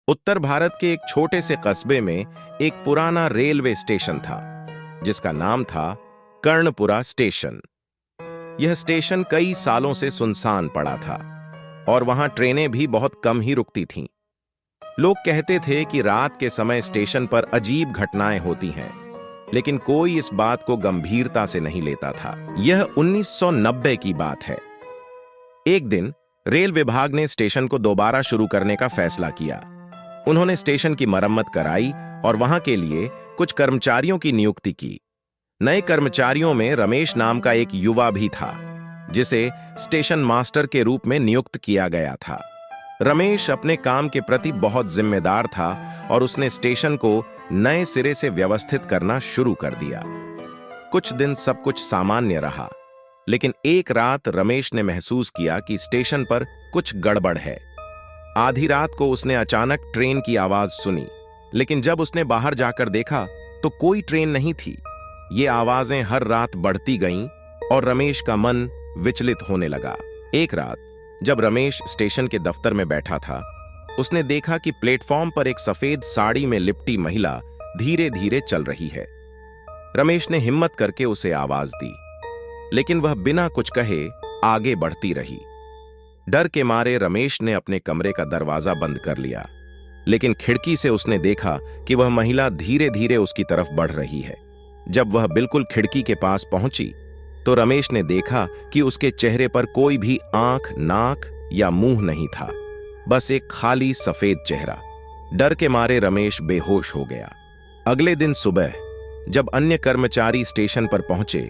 उत्तर भारत के एक छोटे से कस्बे में एक पुराना रेलवे स्टेशन था जिसका नाम था कर्णपुरा स्टेशन। यह स्टेशन कई सालों से सुनसान पड़ा था और वहां ट्रेनें भी बहुत कम ही रुकती थीं। लोग कहते थे कि रात के समय स्टेशन पर अजीब घटनाएं होती हैं, लेकिन कोई इस बात को गंभीरता से नहीं लेता था। यह 1990 की बात है। एक दिन रेल विभाग ने स्टेशन को दोबारा शुरू करने का फैसला किया। उन्होंने स्टेशन की मरम्मत कराई और वहां के लिए कुछ कर्मचारियों की नियुक्ति की। नए कर्मचारियों में रमेश नाम का एक युवा भी था, जिसे स्टेशन मास्टर के रूप में नियुक्त किया गया था। रमेश अपने काम के प्रति बहुत जिम्मेदार था और उसने स्टेशन को नए सिरे से व्यवस्थित करना शुरू कर दिया। कुछ दिन सब कुछ सामान्य रहा, लेकिन एक रात रमेश ने महसूस किया कि स्टेशन पर कुछ गड़बड़ है। आधी रात को उसने अचानक ट्रेन की आवाज सुनी, लेकिन जब उसने बाहर जाकर देखा तो कोई ट्रेन नहीं थी। ये आवाजें हर रात बढ़ती गईं और रमेश का मन विचलित होने लगा। एक रात जब रमेश स्टेशन के दफ्तर में बैठा था, उसने देखा कि प्लेटफॉर्म पर एक सफेद साड़ी में लिपटी महिला धीरे धीरे चल रही है। रमेश ने हिम्मत करके उसे आवाज दी, लेकिन वह बिना कुछ कहे आगे बढ़ती रही। डर के मारे रमेश ने अपने कमरे का दरवाजा बंद कर लिया, लेकिन खिड़की से उसने देखा कि वह महिला धीरे धीरे उसकी तरफ बढ़ रही है। जब वह बिल्कुल खिड़की के पास पहुंची तो रमेश ने देखा कि उसके चेहरे पर कोई भी आंख, नाक या मुंह नहीं था, बस एक खाली सफेद चेहरा। डर के मारे रमेश बेहोश हो गया। अगले दिन सुबह जब अन्य कर्मचारी स्टेशन पर पहुंचे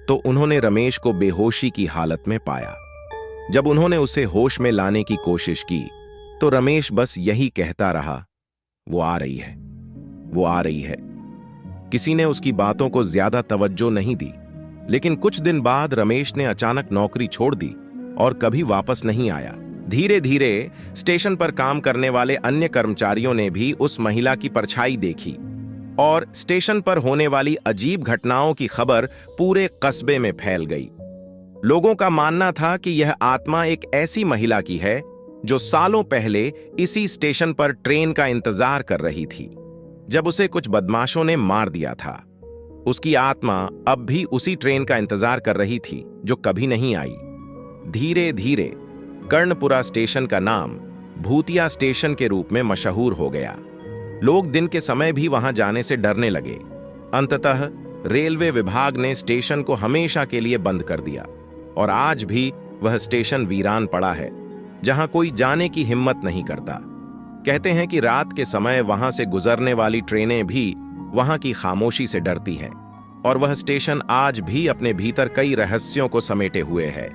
तो उन्होंने रमेश को बेहोशी की हालत में पाया। जब उन्होंने उसे होश में लाने की कोशिश की तो रमेश बस यही कहता रहा, वो आ रही है, वो आ रही है। किसी ने उसकी बातों को ज्यादा तवज्जो नहीं दी, लेकिन कुछ दिन बाद रमेश ने अचानक नौकरी छोड़ दी और कभी वापस नहीं आया। धीरे धीरे स्टेशन पर काम करने वाले अन्य कर्मचारियों ने भी उस महिला की परछाई देखी और स्टेशन पर होने वाली अजीब घटनाओं की खबर पूरे कस्बे में फैल गई। लोगों का मानना था कि यह आत्मा एक ऐसी महिला की है जो सालों पहले इसी स्टेशन पर ट्रेन का इंतजार कर रही थी, जब उसे कुछ बदमाशों ने मार दिया था। उसकी आत्मा अब भी उसी ट्रेन का इंतजार कर रही थी जो कभी नहीं आई। धीरे धीरे कर्णपुरा स्टेशन का नाम भूतिया स्टेशन के रूप में मशहूर हो गया। लोग दिन के समय भी वहां जाने से डरने लगे। अंततः रेलवे विभाग ने स्टेशन को हमेशा के लिए बंद कर दिया और आज भी वह स्टेशन वीरान पड़ा है, जहां कोई जाने की हिम्मत नहीं करता। कहते हैं कि रात के समय वहां से गुजरने वाली ट्रेनें भी वहां की खामोशी से डरती हैं और वह स्टेशन आज भी अपने भीतर कई रहस्यों को समेटे हुए है।